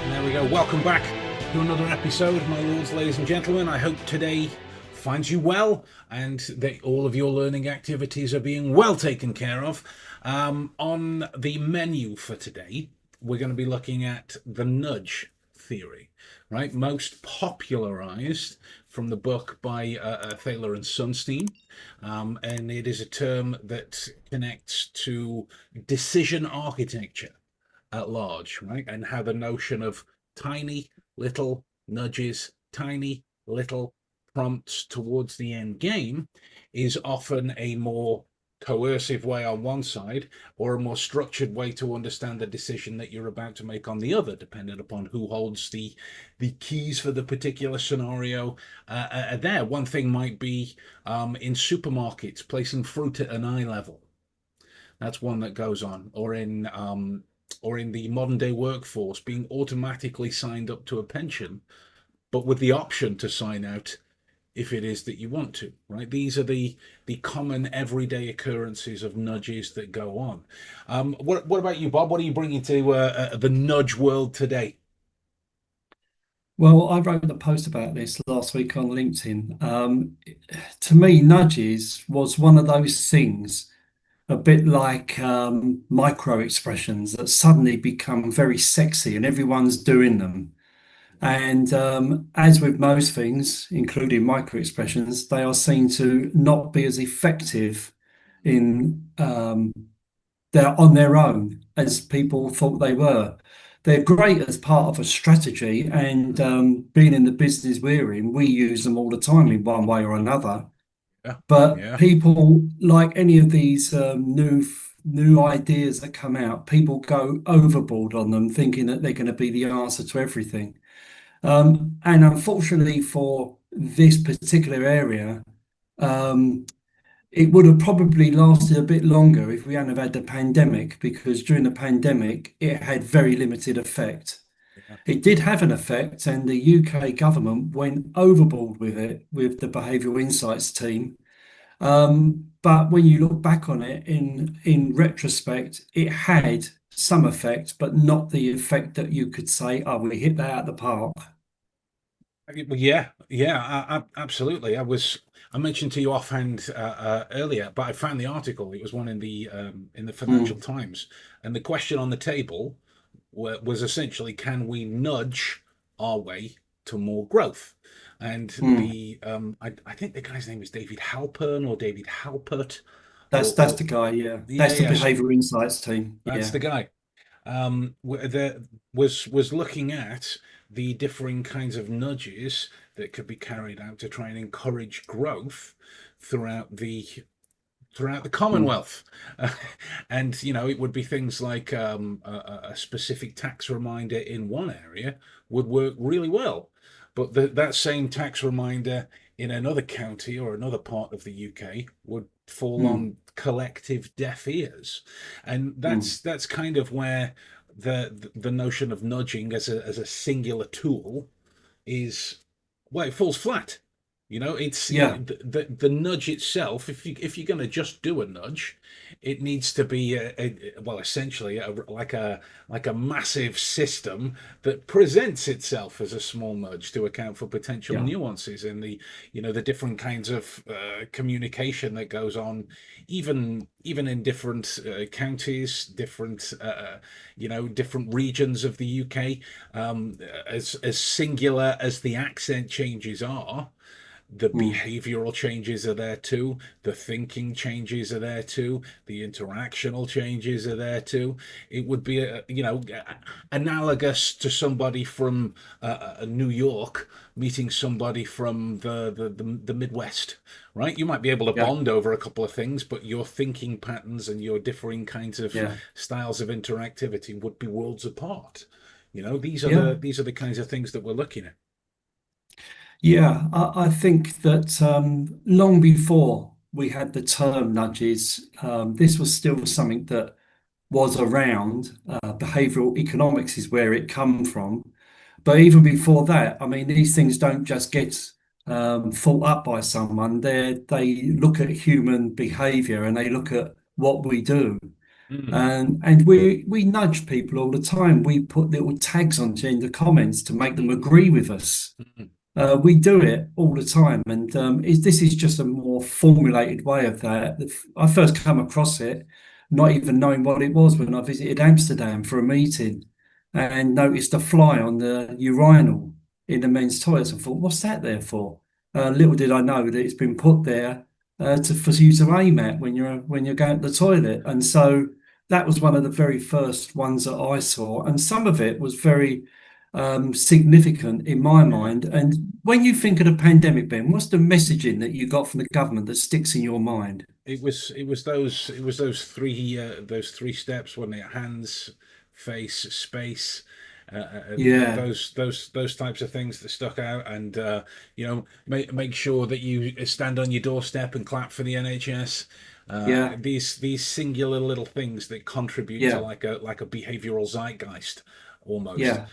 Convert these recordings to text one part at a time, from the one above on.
And there we go. Welcome back to another episode, my lords, ladies and gentlemen. I hope today finds you well and that all of your learning activities are being well taken care of. On the menu for today, we're going to be looking at the nudge theory, right? Most popularized from the book by Thaler and Sunstein. And it is a term that connects to decision architecture at large, right? And how the notion of tiny little nudges, tiny little prompts towards the end game is often a more coercive way on one side or a more structured way to understand the decision that you're about to make on the other, depending upon who holds the keys for the particular scenario. There, one thing might be in supermarkets, placing fruit at an eye level. That's one that goes on, or in the modern day workforce, being automatically signed up to a pension, but with the option to sign out if it is that you want to, right? These are the common everyday occurrences of nudges that go on. What about you, Bob? What are you bringing to the nudge world today? Well, I wrote a post about this last week on LinkedIn. To me, nudges was one of those things, a bit like micro expressions that suddenly become very sexy and everyone's doing them. And as with most things, including micro expressions, they are seen to not be as effective in they're on their own as people thought they were. They're great as part of a strategy, and being in the business we're in, we use them all the time in one way or another. Yeah, But yeah, people, like any of these new ideas that come out, people go overboard on them, thinking that they're going to be the answer to everything. And unfortunately for this particular area, um, it would have probably lasted a bit longer if we hadn't have had the pandemic, because during the pandemic, it had very limited effect. yeah. It did have an effect, and the UK government went overboard with it with the behavioural insights team. But when you look back on it in retrospect, it had some effect, but not the effect that you could say, "Oh, we hit that out of the park." Well, yeah, yeah, absolutely. I mentioned to you offhand earlier, but I found the article. It was one in the Financial Mm, Times, and the question on the table was essentially, can we nudge our way to more growth? And mm. I think the guy's name is David Halpern or David Halpert, That's the or guy, yeah. yeah, That's the yes, behavioural insights team, that's yeah. the guy. There was looking at the differing kinds of nudges that could be carried out to try and encourage growth throughout the throughout the Mm, Commonwealth. And, it would be things like a specific tax reminder in one area would work really well. But that same tax reminder in another county or another part of the UK would fall mm, on collective deaf ears. And mm. that's kind of where the notion of nudging as a singular tool is, well, it falls flat. Yeah, The nudge itself. If you're going to just do a nudge, it needs to be well, essentially like a massive system that presents itself as a small nudge to account for potential yeah. nuances in the different kinds of communication that goes on, even in different counties, different regions of the UK. As singular as the accent changes are, the Mm. behavioral changes are there too, the thinking changes are there too, the interactional changes are there too. It would be analogous to somebody from New York meeting somebody from the Midwest, right? You might be able to Yeah, bond over a couple of things, but your thinking patterns and your differing kinds of yeah, styles of interactivity would be worlds apart. These are yeah, the kinds of things that we're looking at. yeah. I think that long before we had the term nudges, this was still something that was around. Behavioral economics is where it come from. But even before that, I mean, these things don't just get thought up by someone. They look at human behavior and they look at what we do. Mm, And we nudge people all the time. We put little tags on in the comments to make them agree with us. mm, We do it all the time, and this is just a more formulated way of that. I first come across it, not even knowing what it was, when I visited Amsterdam for a meeting, and noticed a fly on the urinal in the men's toilets, and thought, "What's that there for?" Little did I know that it's been put there for you to aim at when you're going to the toilet, and so that was one of the very first ones that I saw, and some of it was very significant in my yeah. mind. And when you think of the pandemic, Ben, what's the messaging that you got from the government that sticks in your mind? Those three steps, wasn't it? Hands, face, space. Yeah, Those types of things that stuck out, and make sure that you stand on your doorstep and clap for the NHS. yeah, These singular little things that contribute to yeah, like a behavioural zeitgeist, almost. yeah.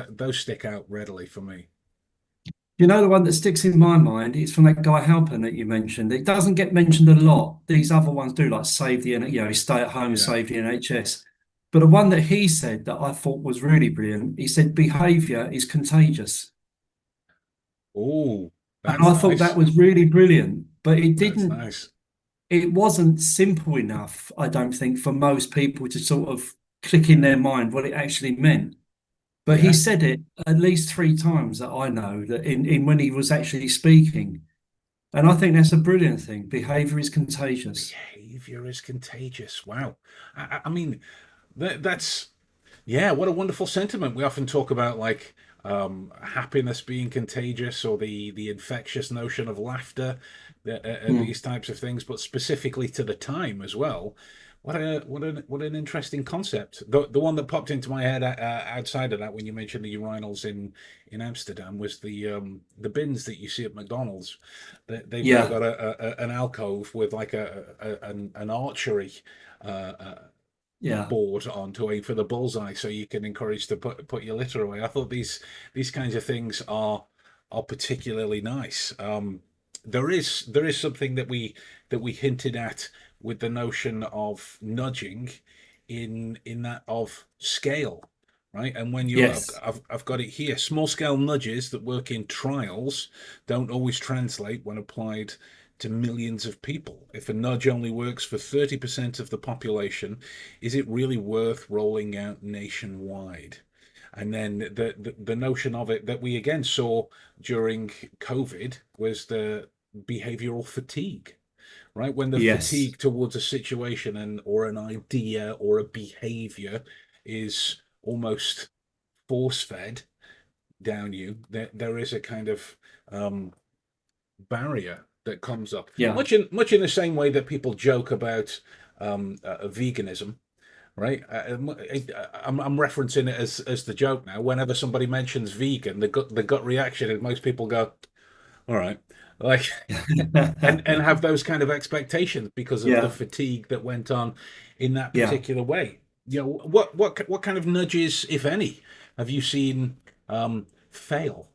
Those stick out readily for me. You know, the one that sticks in my mind is from that guy Halpern that you mentioned. It doesn't get mentioned a lot. These other ones do, like save the, stay at home, Yeah. save the NHS. But the one that he said that I thought was really brilliant, he said behavior is contagious. Oh, And that's I thought that nice. was really brilliant, but That's nice. it wasn't simple enough, I don't think, for most people to sort of click in their mind what it actually meant. But he Yeah. said it at least three times that I know, that in when he was actually speaking. And I think that's a brilliant thing. Behavior is contagious. Behavior is contagious. Wow. I mean, that's yeah. What a wonderful sentiment. We often talk about like happiness being contagious, or the infectious notion of laughter, Mm, these types of things, but specifically to the time as well. What an interesting concept. The one that popped into my head outside of that when you mentioned the urinals in Amsterdam was the bins that you see at McDonald's. They've now yeah, got an alcove with like an archery yeah, board on to aim for the bullseye, so you can encourage to put your litter away. I thought these kinds of things are particularly nice. There is something that we hinted at with the notion of nudging in that of scale, right? And when yes, I've got it here, small scale nudges that work in trials don't always translate when applied to millions of people. If a nudge only works for 30% of the population, is it really worth rolling out nationwide? And then the notion of it that we again saw during COVID was the behavioral fatigue, right? When the yes, fatigue towards a situation and or an idea or a behavior is almost force fed down you, there is a kind of um, barrier that comes up, yeah, much in the same way that people joke about veganism, right? I'm referencing it as the joke now. Whenever somebody mentions vegan, the gut reaction is most people go, "All right," like, and have those kind of expectations because of the yeah, fatigue that went on in that yeah. particular way. What kind of nudges, if any, have you seen fail?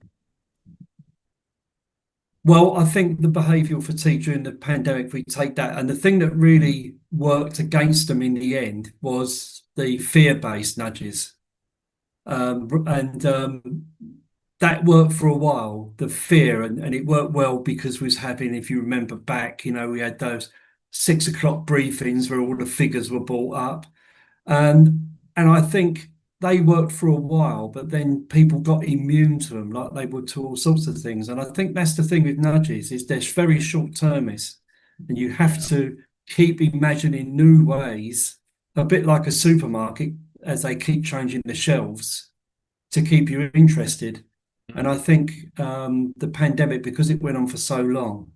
Well, I think the behavioural fatigue during the pandemic, if we take that, and the thing that really worked against them in the end was the fear-based nudges. And that worked for a while, the fear, and it worked well because we was having, if you remember back, we had those 6 o'clock briefings where all the figures were brought up. And I think they worked for a while, but then people got immune to them, like they would to all sorts of things. And I think that's the thing with nudges, is they're very short-termist, and you have Yeah. to keep imagining new ways, a bit like a supermarket, as they keep changing the shelves to keep you interested. And I think the pandemic, because it went on for so long,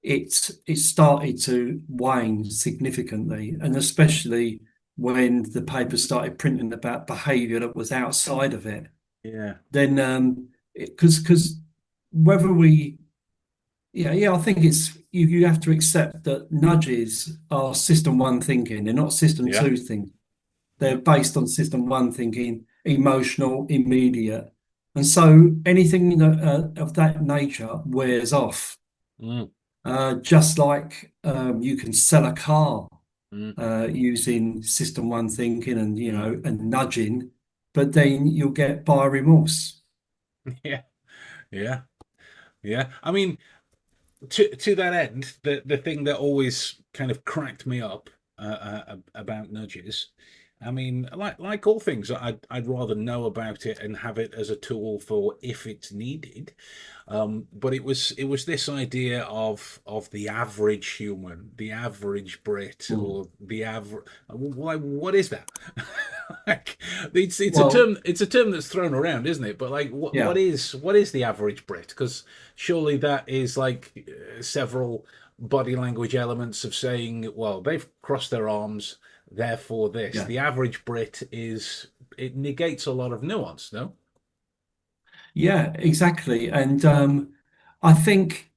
it started to wane significantly, and especially when the papers started printing about behaviour that was outside of it. Yeah. Then, because whether we, yeah, I think it's you have to accept that nudges are system one thinking. They're not system Yeah. two thinking. They're Yeah. based on system one thinking, emotional, immediate. And so anything of that nature wears off. Mm, Just like you can sell a car Mm. using system one thinking and Mm. and nudging, but then you'll get buyer remorse. Yeah, yeah, yeah. I mean, to that end, the thing that always kind of cracked me up about nudges, I mean, like all things, I'd rather know about it and have it as a tool for if it's needed. But it was this idea of the average human, the average Brit, Mm. or the average. Why? What is that? Like, it's a Well, term that's thrown around, isn't it? But like, yeah. what is the average Brit? Because surely that is like several body language elements of saying, well, they've crossed their arms, therefore this. Yeah. The average Brit is, it negates a lot of nuance, no? Yeah, exactly. And I think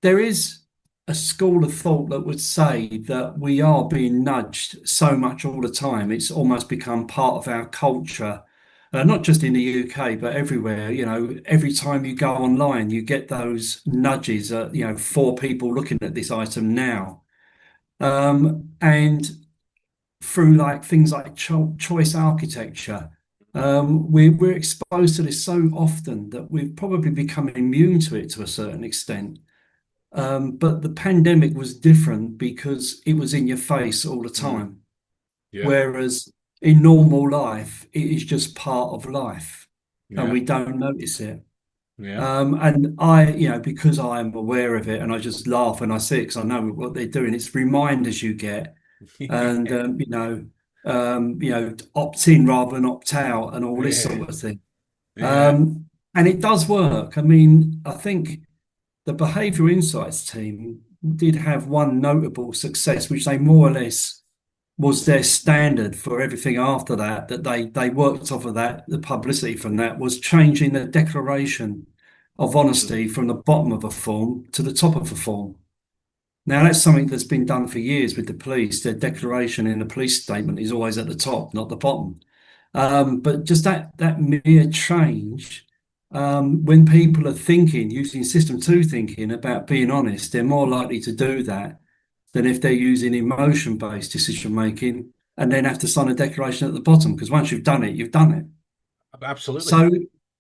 there is a school of thought that would say that we are being nudged so much all the time. It's almost become part of our culture, not just in the UK, but everywhere. Every time you go online, you get those nudges, four people looking at this item now. And through like things like choice architecture, we're exposed to this so often that we've probably become immune to it to a certain extent. But the pandemic was different because it was in your face all the Mm, time. yeah, Whereas in normal life, it is just part of life and yeah, we don't notice it. yeah, And I, because I am aware of it and I just laugh when I see it because I know what they're doing, it's reminders you get and, opt in rather than opt out and all this yeah, sort of thing. yeah. And it does work. I mean, I think the behavioural insights team did have one notable success, which they more or less was their standard for everything after that, that they worked off of that. The publicity from that was changing the declaration of Mm, honesty from the bottom of a form to the top of a form. Now, that's something that's been done for years with the police. Their declaration in the police statement is always at the top, not the bottom. But just that mere change, when people are thinking, using system two thinking about being honest, they're more likely to do that than if they're using emotion-based decision making and then have to sign a declaration at the bottom. Because once you've done it, you've done it. absolutely. So,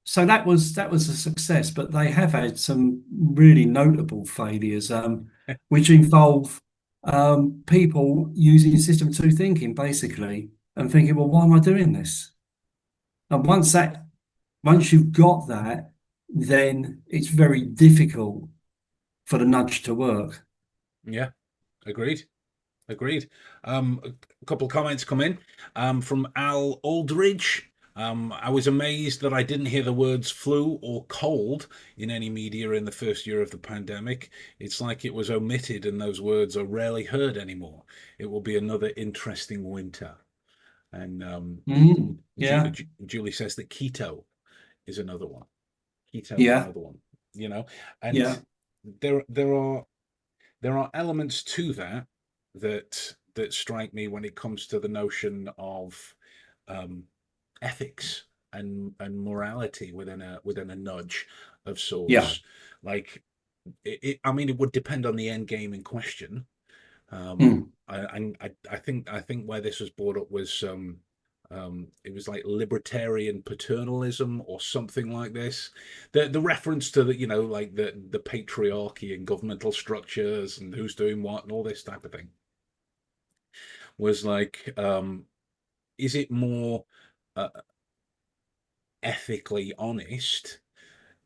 so that was a success, but they have had some really notable failures, which involve people using system two thinking basically and thinking, well, why am I doing this? And once you've got that, then it's very difficult for the nudge to work. Yeah, agreed. Agreed. A couple of comments come in from Al Aldridge. I was amazed that I didn't hear the words flu or cold in any media in the first year of the pandemic. It's like it was omitted and those words are rarely heard anymore. It will be another interesting winter. And Yeah, Julie says that keto is another one. Keto is yeah, another one, you know, and yeah, there are elements to that that strike me when it comes to the notion of um, ethics and morality within a nudge of yeah. sorts. Like, I mean, it would depend on the end game in question. Mm, I think where this was brought up was it was like libertarian paternalism or something like this. The reference to the like the patriarchy and governmental structures and who's doing what and all this type of thing was like, is it more uh, ethically honest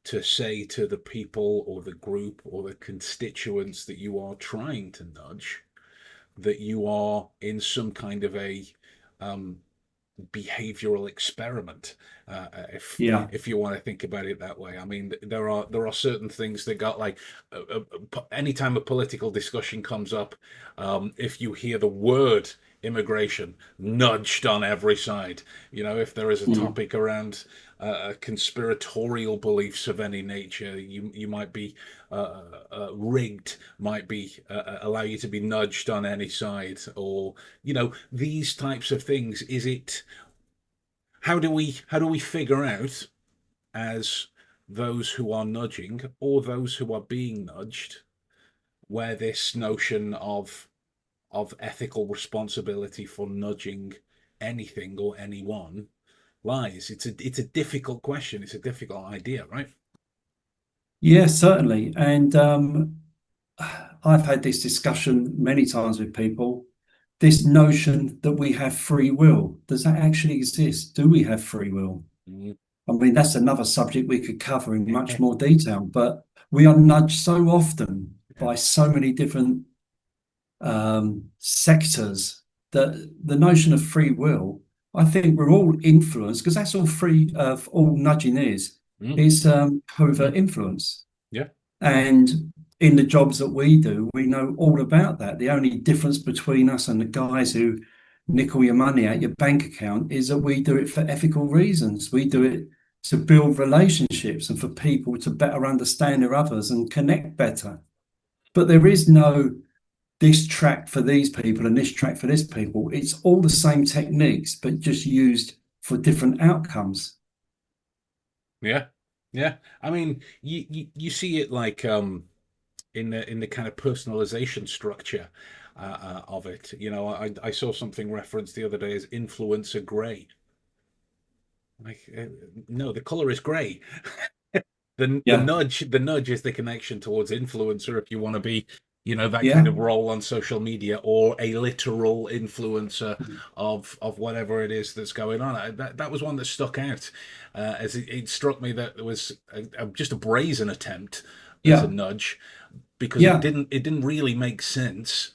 to say to the people or the group or the constituents that you are trying to nudge that you are in some kind of a um, behavioural experiment, yeah, if you want to think about it that way. I mean, there are certain things that got like anytime a political discussion comes up, if you hear the word immigration nudged on every side, if there is a mm, topic around conspiratorial beliefs of any nature, you might be rigged, might be allow you to be nudged on any side, or these types of things. Is it how do we figure out, as those who are nudging or those who are being nudged, where this notion of of ethical responsibility for nudging anything or anyone lies. It's a difficult question. It's a difficult idea, right? Yeah, certainly. And I've had this discussion many times with people. This notion that we have free will, does that actually exist? Do we have free will? Mm. I mean, that's another subject we could cover in much more detail, but we are nudged so often Yeah. by so many different sectors that the notion of free will, I think we're all influenced because that's all free of all nudging Mm. is covert Mm. influence. Yeah. And in the jobs that we do, we know all about that. The only difference between us and the guys who nickel your money out your bank account is that we do it for ethical reasons. We do it to build relationships and for people to better understand their others and connect better. But there is no this track for these people and this track for this people. It's all the same techniques, but just used for different outcomes. Yeah. Yeah. I mean, you see it like in the kind of personalization structure of it. I saw something referenced the other day as influencer gray. Like, no, the color is gray. The Yeah, nudge is the connection towards influencer if you want to be, that kind yeah, of role on social media, or a literal influencer of whatever it is that's going on. That was one that stuck out, as it struck me that there was just a brazen attempt as a yeah, nudge, because it yeah, didn't really make sense.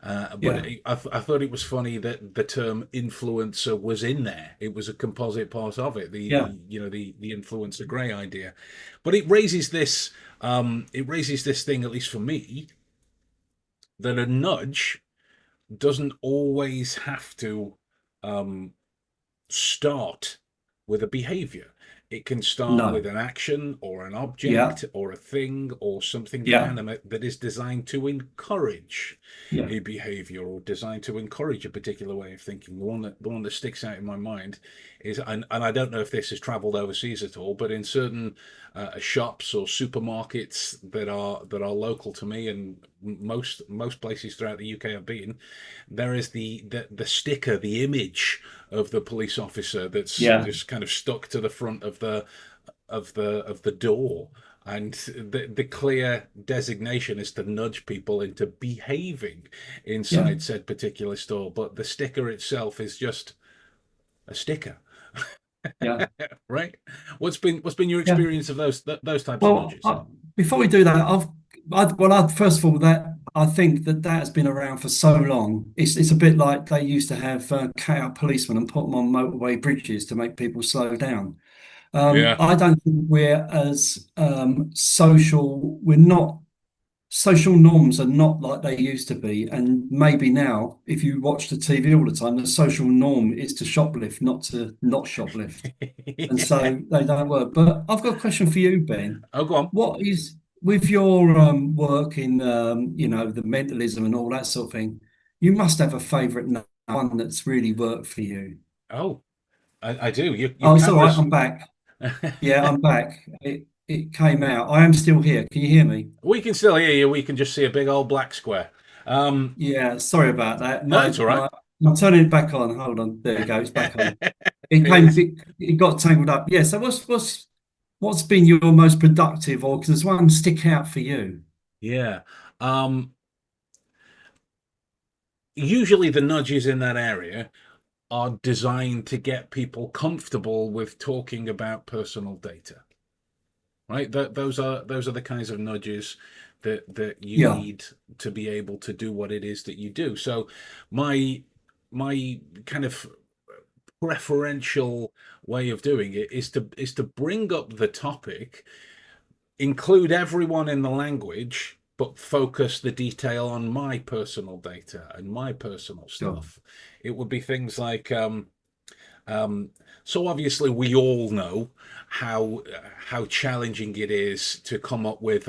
But yeah, I thought it was funny that the term influencer was in there. It was a composite part of it. yeah, The influencer grey idea, but it raises this thing, at least for me, that a nudge doesn't always have to um, start with a behavior. It can start with no, an action or an yeah, object or a thing or something yeah, inanimate that is designed to encourage yeah, a behavior, or designed to encourage a particular way of thinking. The one that sticks out in my mind is, and I don't know if this has traveled overseas at all, but in certain shops or supermarkets that are local to me, and most places throughout the UK I've been, there is the sticker, the image of the police officer that's yeah, just kind of stuck to the front of the door, and the clear designation is to nudge people into behaving yeah, inside said particular store. But the sticker itself is just a sticker, yeah, right? What's been your yeah. experience of those types of Well, nudges? before we do that, first of all, that I think that has been around for so long. It's a bit like they used to have cut-out policemen and put them on motorway bridges to make people slow down. Yeah. I don't think we're as social. We're not social norms are not like they used to be. And maybe now, if you watch the TV all the time, the social norm is to shoplift, not to not shoplift. And Yeah. so they don't work. But I've got a question for you, Ben. Oh, go on. What is with your work in the mentalism and all that sort of thing, you must have a favorite one that's really worked for you. Oh, I do. Your Oh, it's all right, cameras. I'm back. Yeah, I'm back. It came out. I am still here. Can you hear me? We can still hear you. We can just see a big old black square. Yeah, sorry about that. No, it's all right. I'm turning it back on. Hold on. There you go. It's back on. It It came is. it got tangled up. Yeah, so what's been your most productive, or does one stick out for you? Yeah. Um, Usually the nudges in that area are designed to get people comfortable with talking about personal data, right? Those are the kinds of nudges that you Yeah, need to be able to do what it is that you do. So my kind of preferential way of doing it is to bring up the topic, include everyone in the language, but focus the detail on my personal data and my personal sure. stuff. It would be things like, um, so obviously we all know how challenging it is to come up with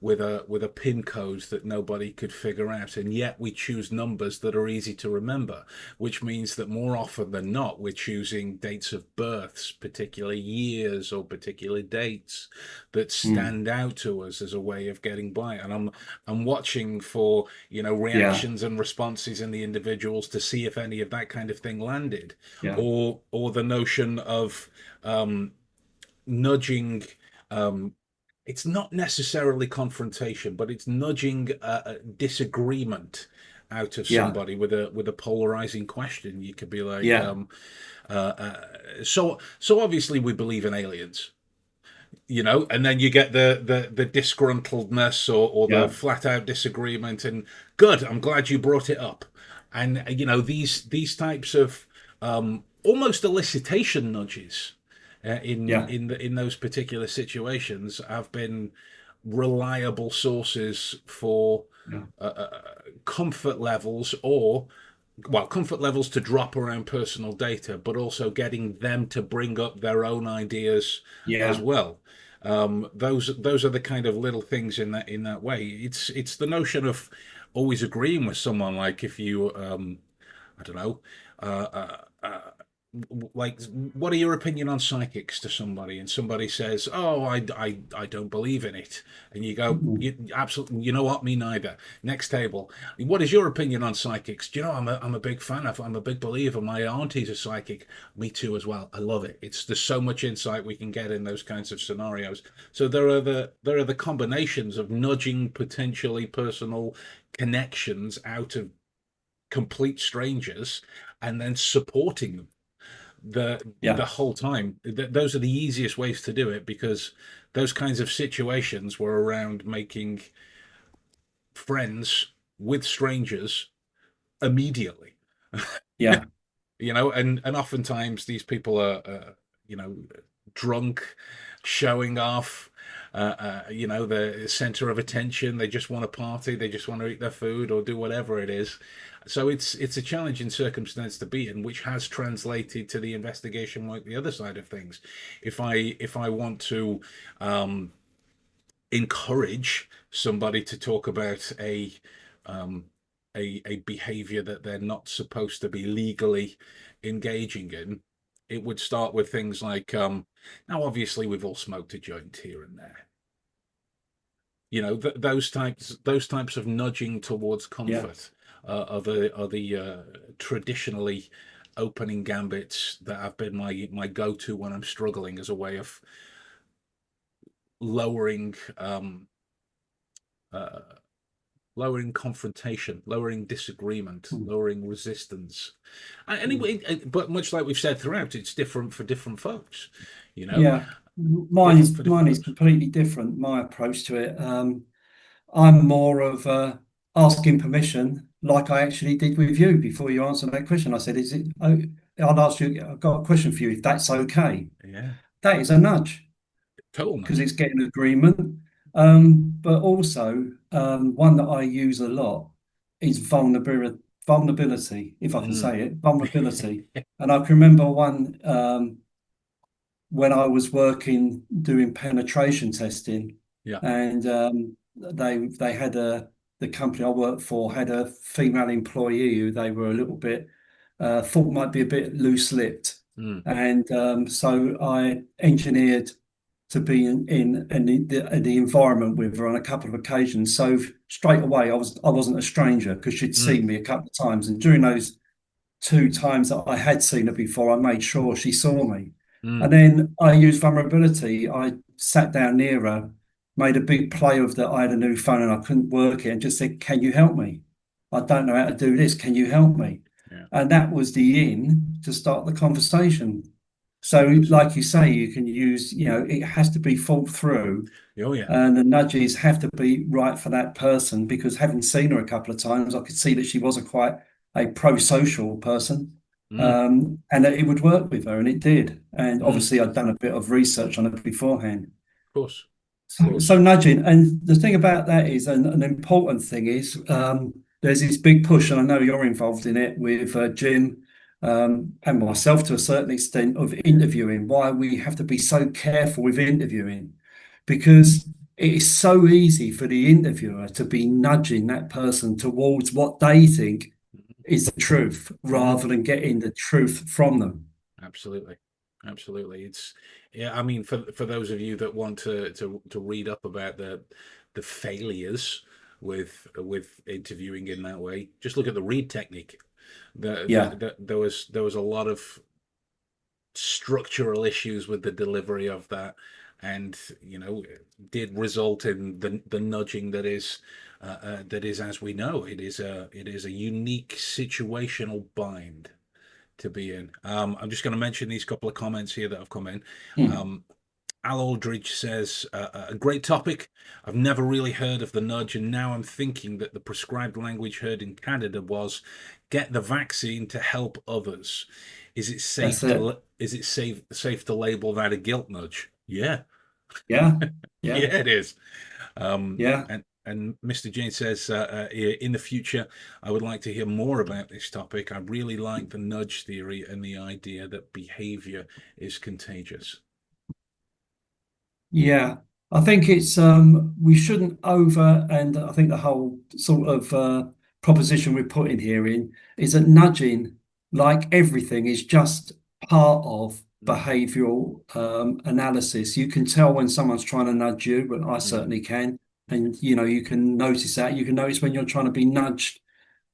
with a pin code that nobody could figure out, and yet we choose numbers that are easy to remember, which means that more often than not we're choosing dates of births, particular years or particular dates that Mm. stand out to us as a way of getting by. And I'm watching for, Yeah, reactions and responses in the individuals to see if any of that kind of thing landed, yeah, or the notion of nudging. Um, it's not necessarily confrontation, but it's nudging a disagreement out of yeah, somebody with a polarizing question. You could be like, yeah, so obviously we believe in aliens, and then you get the disgruntledness, or the yeah, flat out disagreement, and good, I'm glad you brought it up. And these types of almost elicitation nudges yeah, in those particular situations have been reliable sources for yeah, uh, uh, comfort levels, or well, comfort levels to drop around personal data, but also getting them to bring up their own ideas as yeah, well. Those are the kind of little things in that way. It's the notion of always agreeing with someone. Like if you, I don't know, uh, uh, uh, like, what are your opinion on psychics to somebody, and somebody says, oh, I don't believe in it, and you go, mm, you absolutely, you know what, me neither. Next table, what is your opinion on psychics? Do you know, I'm a big fan of, I'm a big believer, my auntie's a psychic. Me too as well, I love it. There's so much insight we can get in those kinds of scenarios. So there are the combinations of nudging potentially personal connections out of complete strangers, and then supporting them the yeah, whole time. Those are the easiest ways to do it, because those kinds of situations were around making friends with strangers immediately. yeah, And oftentimes these people are you know drunk, showing off, the center of attention. They just want to party, they just want to eat their food or do whatever it is. So it's a challenging circumstance to be in, which has translated to the investigation work, the other side of things. If I want to um encourage somebody to talk about um, a behavior that they're not supposed to be legally engaging in, it would start with things like, now obviously we've all smoked a joint here and there. Those types of nudging towards yeah, comfort are the traditionally opening gambits that have been my go-to when I'm struggling, as a way of lowering uh, lowering confrontation, lowering disagreement, mm, lowering resistance. And mm. anyway, but much like we've said throughout, it's different for different folks. You know, Yeah. Mine different is for mine different is folks. completely different. My approach to it. I'm more of asking permission, like I actually did with you before you answered that question. I said, "Is it? Oh, I'll ask you. I've got a question for you. If that's okay." Yeah, That is a nudge total because nudge. it's getting agreement. But also, one that I use a lot is vulnerability. Vulnerability, if I can Mm. say it, vulnerability. And I can remember one. When I was working doing penetration testing, Yeah. and they had the company I worked for had a female employee who they were a little bit thought might be a bit loose-lipped, Mm. and so I engineered to be in the environment with her on a couple of occasions. So straight away I wasn't a stranger because she'd Mm. seen me a couple of times, and during those two times that I had seen her before, I made sure she saw me. And Mm. then I used vulnerability. I sat down near her, made a big play of that I had a new phone and I couldn't work it, and just said, "Can you help me? I don't know how to do this. Can you help me?" Yeah. And that was the in to start the conversation. So, Fantastic. like you say, you can use, it has to be thought through, Oh yeah. and the nudges have to be right for that person because having seen her a couple of times, I could see that she was quite a pro-social person, Mm. and that it would work with her, and it did. And Mm. obviously, I'd done a bit of research on it beforehand. Of course. Of So course. nudging, and the thing about that is, an important thing is, there's this big push, and I know you're involved in it with Jim and myself to a certain extent of interviewing. Why we have to be so careful with interviewing, because it is so easy for the interviewer to be nudging that person towards what they think is the truth Mhm. rather than getting the truth from them. Absolutely. Absolutely. It's yeah, I mean for those of you that want to read up about the failures with interviewing in that way, just look at the read technique. Yeah, There was a lot of structural issues with the delivery of that, and did result in the nudging that is, as we know, it is a unique situational bind to be in. I'm just going to mention these couple of comments here that have come in. mm, Um, Al Aldridge says, a great topic. I've never really heard of the nudge, and now I'm thinking that the prescribed language heard in Canada was get the vaccine to help others. Is it that's safe it. to safe to label that a guilt nudge? Yeah, Yeah, yeah, yeah, it is. Um, yeah. and Mr. Jane says, in the future, I would like to hear more about this topic. I really like the nudge theory and the idea that behavior is contagious. Yeah, I think it's we shouldn't over, and I think the whole sort of proposition we're putting here in is that nudging, like everything, is just part of Mm, behavioural analysis. You can tell when someone's trying to nudge you, but I mm, certainly can, and you can notice that. You can notice when you're trying to be nudged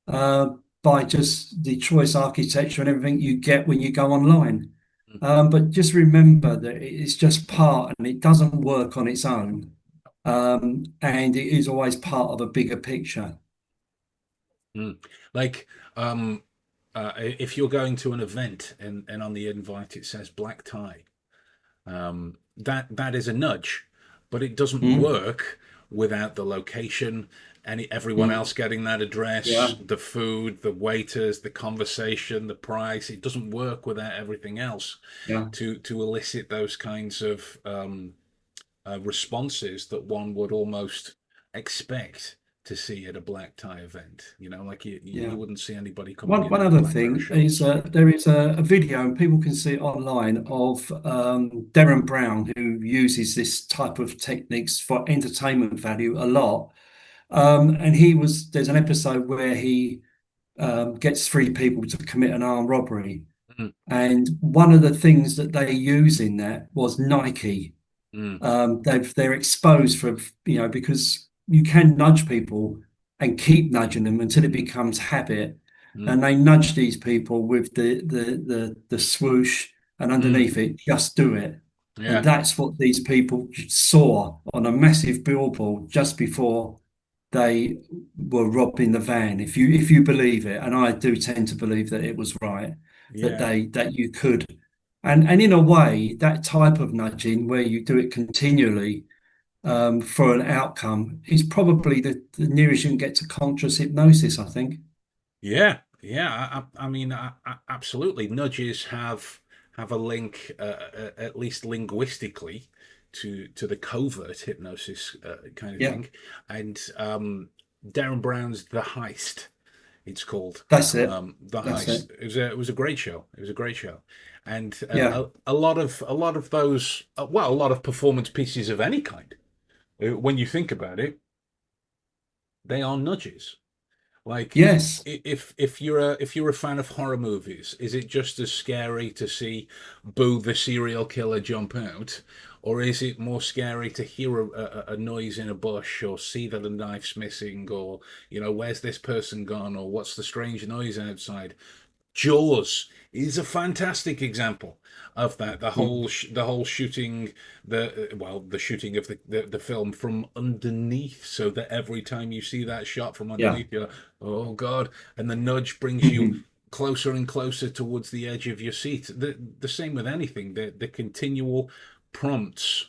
uh, by just the choice architecture and everything you get when you go online. mm, But just remember that it's just part and it doesn't work on its own. And it is always part of a bigger picture. mm. Like, um, if you're going to an event and on the invite it says black tie, that is a nudge, but it doesn't Mm, work without the location, everyone mm, else getting that address, yeah, the food, the waiters, the conversation, the price. It doesn't work without everything else yeah, to elicit those kinds of responses that one would almost expect to see at a black tie event. Like you yeah. wouldn't see anybody coming in One in a other black pair of thing is shorts. there is a video, and people can see it online, of Derren Brown, who uses this type of techniques for entertainment value a lot. And there's an episode where he gets three people to commit an armed robbery. Mm, And one of the things that they use in that was Nike. mm, They're exposed for, because you can nudge people and keep nudging them until it becomes habit. mm, And they nudge these people with the swoosh, and mm. underneath it, just do it. And Yeah, that's what these people saw on a massive billboard just before they were robbing the van. If you believe it, and I do tend to believe that it was right, yeah. that you could, and in a way, that type of nudging where you do it continually for an outcome is probably the nearest you can get to conscious hypnosis, I think. Yeah, yeah. I mean, absolutely. Nudges have a link, at least linguistically, to the covert hypnosis kind of Yeah, thing. And Derren Brown's The Heist, it's called. that's it. The That's it. Heist. It was a great show. It was a great show, and Yeah, a lot of those, well, a lot of performance pieces of any kind. When you think about it, they are nudges. Like, yes, if you're a fan of horror movies, is it just as scary to see Boo the serial killer jump out, or is it more scary to hear a noise in a bush, or see that a knife's missing, or where's this person gone, or what's the strange noise outside? Jaws is a fantastic example of that. The mm, whole the whole shooting the shooting of the film from underneath, so that every time you see that shot from yeah, underneath, you're oh god, and the nudge brings you mhm, closer and closer towards the edge of your seat. The same with anything. The continual prompts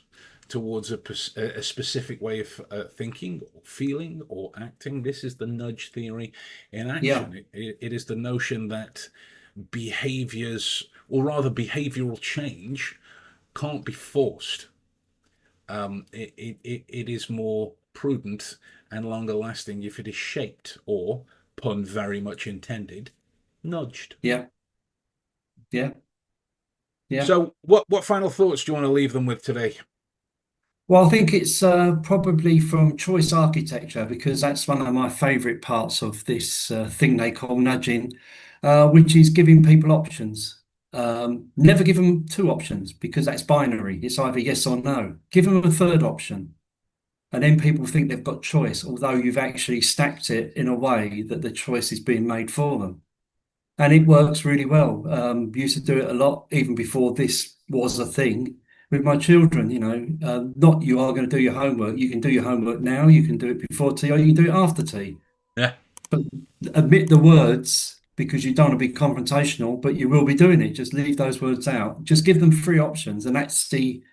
towards a specific way of thinking, or feeling, or acting. This is the nudge theory in yeah, action. It is the notion that behaviors, or rather behavioral change, can't be forced. It is more prudent and longer lasting if it is shaped, or, pun very much intended, nudged. yeah, yeah, yeah. So, what final thoughts do you want to leave them with today? Well, I think it's probably from choice architecture because that's one of my favourite parts of this thing they call nudging, which is giving people options. Never give them two options because that's binary. It's either yes or no. Give them a third option, and then people think they've got choice, although you've actually stacked it in a way that the choice is being made for them. And it works really well. Used to do it a lot even before this was a thing with my children. Not you are going to do your homework. You can do your homework now. You can do it before tea, or you can do it after tea. Yeah, But admit the words because you don't want to be confrontational, but you will be doing it. Just leave those words out. Just give them three options, and that's the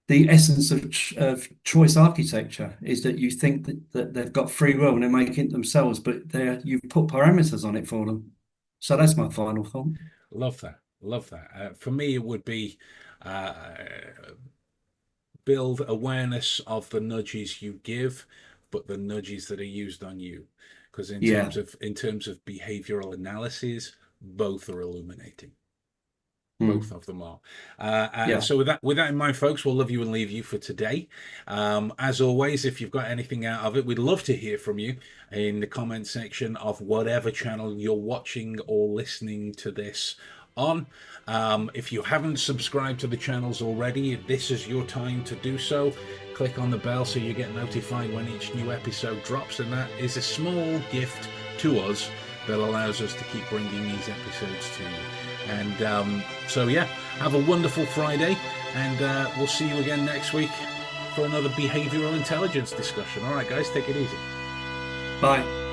essence of choice architecture is that you think that they've got free will and they're making it themselves, but you've put parameters on it for them. So that's my final thought. love that. Love that. For me, it would be uh, build awareness of the nudges you give, but the nudges that are used on you. Because Yeah, in terms of behavioral analysis, both are illuminating. Both mm, of them are. yeah, So with that in mind, folks, we'll love you and leave you for today. As always, if you've got anything out of it, we'd love to hear from you in the comment section of whatever channel you're watching or listening to this on. If you haven't subscribed to the channels already, this is your time to do so. Click on the bell so you get notified when each new episode drops, and that is a small gift to us that allows us to keep bringing these episodes to you. And so, yeah, have a wonderful Friday, and we'll see you again next week for another behavioural intelligence discussion. All right, guys, take it easy. bye.